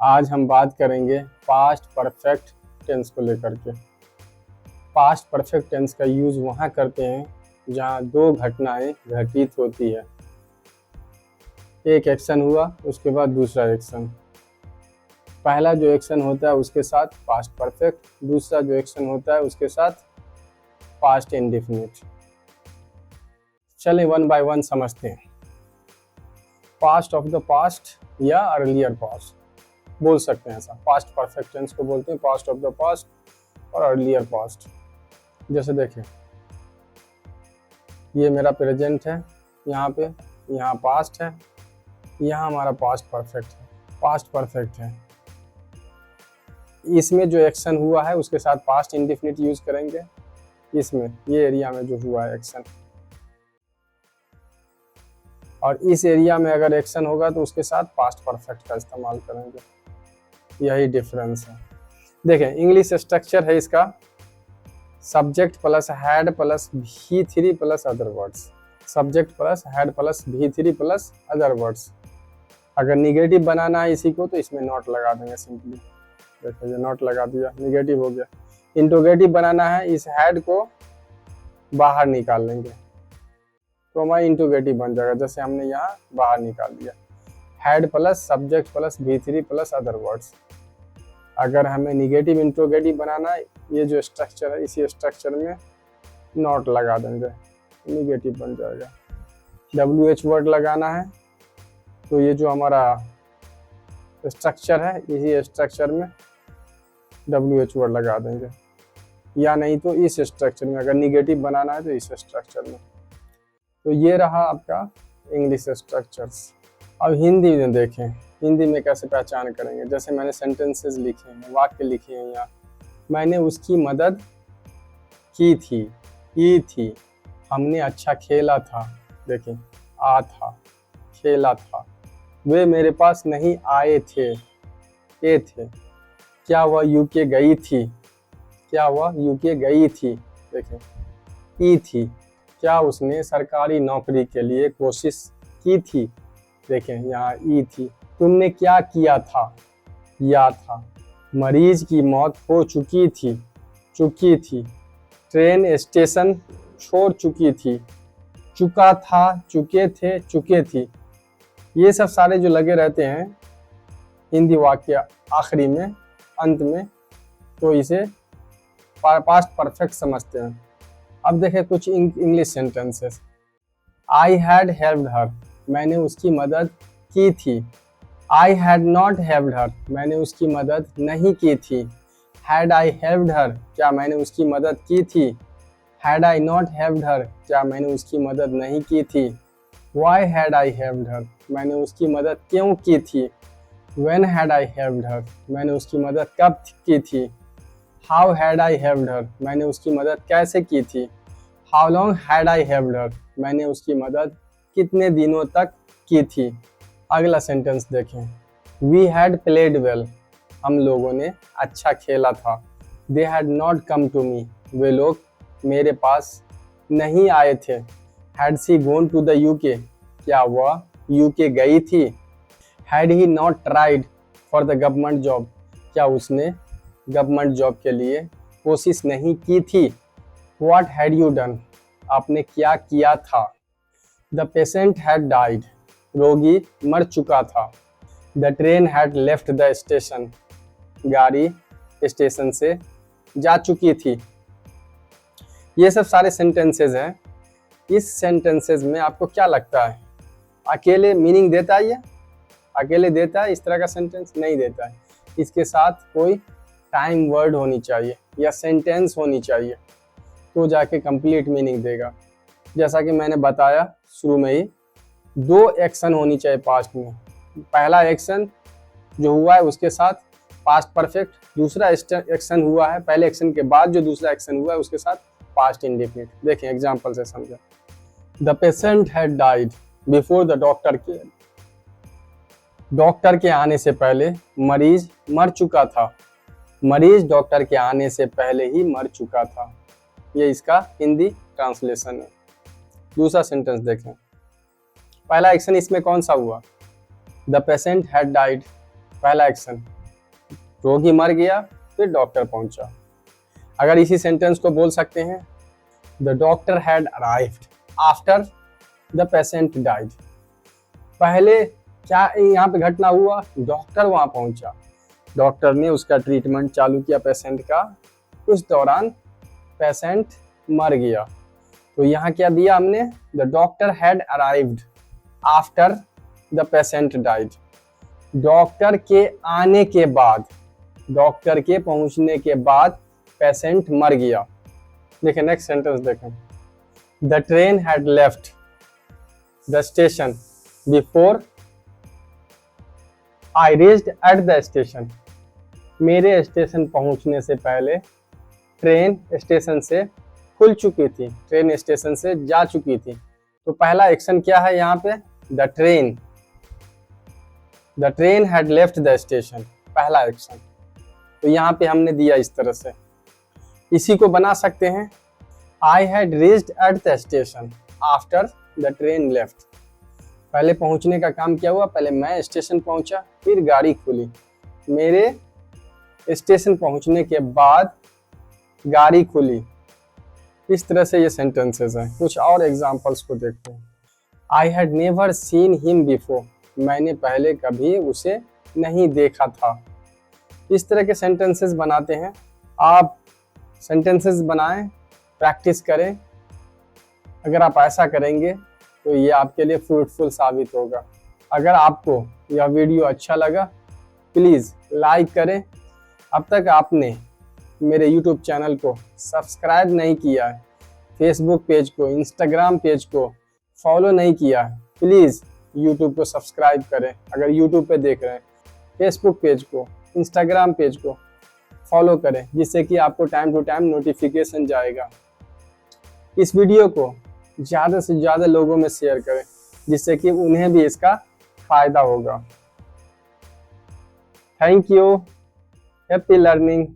आज हम बात करेंगे पास्ट परफेक्ट टेंस को लेकर के। पास्ट परफेक्ट टेंस का यूज वहाँ करते हैं जहाँ दो घटनाएं घटित होती है। एक एक्शन हुआ, उसके बाद दूसरा एक्शन। पहला जो एक्शन होता है उसके साथ पास्ट परफेक्ट, दूसरा जो एक्शन होता है उसके साथ पास्ट इंडेफिनिट। चलें वन बाय वन समझते हैं। पास्ट ऑफ द पास्ट या अर्लियर पास्ट बोल सकते हैं ऐसा। पास्ट परफेक्ट टेंस को बोलते हैं पास्ट ऑफ द पास्ट और अर्लियर पास्ट। जैसे देखिए, ये मेरा प्रेजेंट है, यहाँ पे यहाँ पास्ट है, यहाँ हमारा पास्ट परफेक्ट है, पास्ट परफेक्ट है। इसमें जो एक्शन हुआ है उसके साथ पास्ट इंडेफिनिट यूज करेंगे। इसमें ये एरिया में जो हुआ है एक्शन, और इस एरिया में अगर एक्शन होगा तो उसके साथ पास्ट परफेक्ट का इस्तेमाल करेंगे। यही डिफरेंस है। देखें, इंग्लिश स्ट्रक्चर है इसका subject plus had plus V3 plus other words. Subject plus had plus V3 plus other words. अगर निगेटिव बनाना है इसी को तो इसमें नॉट लगा देंगे सिंपली। देखो ये नॉट लगा दिया, निगेटिव हो गया। इंट्रोगेटिव बनाना है, इस हैड को बाहर निकाल लेंगे तो हमारा इंट्रोगेटिव बन जाएगा, जैसे हमने यहाँ बाहर निकाल दिया। Had plus subject plus V3 plus other words. अगर हमें निगेटिव इंट्रोगेटिव बनाना है, ये जो स्ट्रक्चर है इसी स्ट्रक्चर में नॉट लगा देंगे, निगेटिव बन जाएगा। WH वर्ड लगाना है तो ये जो हमारा स्ट्रक्चर है इसी स्ट्रक्चर में WH वर्ड लगा देंगे, या नहीं तो इस स्ट्रक्चर में। अगर निगेटिव बनाना है तो इस स्ट्रक्चर में। तो ये रहा आपका इंग्लिश स्ट्रक्चर्स। अब हिंदी में देखें, हिंदी में कैसे पहचान करेंगे। जैसे मैंने सेंटेंसेस लिखे हैं, वाक्य लिखे हैं यहाँ। मैंने उसकी मदद की थी, हमने अच्छा खेला था। देखिए, आ था, खेला था। वे मेरे पास नहीं आए थे, ए थे। क्या वह यूके गई थी, क्या वह यूके गई थी। देखें, ई थी। क्या उसने सरकारी नौकरी के लिए कोशिश की थी। देखें, यहाँ ई थी। तुमने क्या किया था, या था। मरीज की मौत हो चुकी थी। ट्रेन स्टेशन छोड़ चुकी थी, चुका था, चुके थे, चुके थी। ये सब सारे जो लगे रहते हैं हिंदी वाक्य आखिरी में, अंत में, तो इसे पास्ट परफेक्ट समझते हैं। अब देखें कुछ English sentences. I had helped her, मैंने उसकी मदद की थी। I had not helped her, मैंने उसकी मदद नहीं की थी। हैड आई हेल्प्ड हर, क्या मैंने उसकी मदद की थी। Had I not helped her, क्या मैंने उसकी मदद नहीं की थी। Why had I helped her, मैंने उसकी मदद क्यों की थी। When had I helped her, मैंने उसकी मदद कब की थी। How had I helped her, मैंने उसकी मदद कैसे की थी। How long had I helped her, मैंने उसकी मदद कितने दिनों तक की थी। अगला सेंटेंस देखें। वी हैड प्लेड वेल, हम लोगों ने अच्छा खेला था। They had not come to me, वे लोग मेरे पास नहीं आए थे। Had she gone to the UK, क्या वह यूके गई थी। Had he not tried for the government job, क्या उसने गवर्नमेंट जॉब के लिए कोशिश नहीं की थी। व्हाट हैड यू डन, आपने क्या किया था। द पेशेंट हैड डाइड, रोगी मर चुका था। The train had left the station, गाड़ी स्टेशन से जा चुकी थी। ये सब सारे सेंटेंसेस हैं। इस सेंटेंसेस में आपको क्या लगता है, अकेले मीनिंग देता है? ये अकेले देता है? इस तरह का सेंटेंस नहीं देता है। इसके साथ कोई टाइम वर्ड होनी चाहिए या सेंटेंस होनी चाहिए तो जाके कंप्लीट मीनिंग देगा। जैसा कि मैंने बताया शुरू में ही, दो एक्शन होनी चाहिए पास्ट में। पहला एक्शन जो हुआ है उसके साथ पास्ट परफेक्ट, दूसरा एक्शन हुआ है पहले एक्शन के बाद जो दूसरा एक्शन हुआ है उसके साथ पास्ट इंडेफिनिट। देखें एग्जांपल से समझें। The patient had died before the doctor care, doctor के आने से पहले मरीज मर चुका था। मरीज डॉक्टर के आने से पहले ही मर चुका था। ये इसका हिंदी ट्रांसलेशन है। दूसरा सेंटेंस देखें। पहला एक्शन इसमें कौन सा हुआ, द पेशेंट हैड डाइड, पहला एक्शन, रोगी मर गया फिर डॉक्टर पहुंचा। अगर इसी सेंटेंस को बोल सकते हैं, the doctor had arrived after the patient died. पहले क्या यहाँ पे घटना हुआ, डॉक्टर वहां पहुंचा, डॉक्टर ने उसका ट्रीटमेंट चालू किया पेशेंट का, उस दौरान पेशेंट मर गया। तो यहाँ क्या दिया हमने, the doctor had arrived after the patient died. Doctor के आने के बाद, डॉक्टर के पहुंचने के बाद पेशेंट मर गया। देखें नेक्स्ट सेंटेंस देखें, the train had left the station before I reached at the station. मेरे स्टेशन पहुंचने से पहले ट्रेन स्टेशन से खुल चुकी थी, ट्रेन स्टेशन से जा चुकी थी। तो पहला एक्शन क्या है यहाँ पे, the train had left the station, पहला एक्शन। तो यहाँ पे हमने दिया इस तरह से। इसी को बना सकते हैं, I had reached at the station after the train left. पहले पहुंचने का काम क्या हुआ, पहले मैं स्टेशन पहुंचा फिर गाड़ी खुली, मेरे स्टेशन पहुंचने के बाद गाड़ी खुली। इस तरह से ये सेंटेंसेस हैं। कुछ और एग्जांपल्स को देखते हैं। I had never seen him before, मैंने पहले कभी उसे नहीं देखा था। इस तरह के सेंटेंसेस बनाते हैं। आप सेंटेंसेस बनाएं, प्रैक्टिस करें। अगर आप ऐसा करेंगे तो ये आपके लिए फ्रूटफुल साबित होगा। अगर आपको यह वीडियो अच्छा लगा प्लीज़ लाइक करें। अब तक आपने मेरे YouTube चैनल को सब्सक्राइब नहीं किया है, फेसबुक पेज को, इंस्टाग्राम पेज को फॉलो नहीं किया है, प्लीज़ YouTube को सब्सक्राइब करें। अगर YouTube पे देख रहे हैं, फेसबुक पेज को, इंस्टाग्राम पेज को फॉलो करें, जिससे कि आपको टाइम टू टाइम नोटिफिकेशन जाएगा। इस वीडियो को ज़्यादा से ज़्यादा लोगों में शेयर करें, जिससे कि उन्हें भी इसका फायदा होगा। Thank you, happy learning.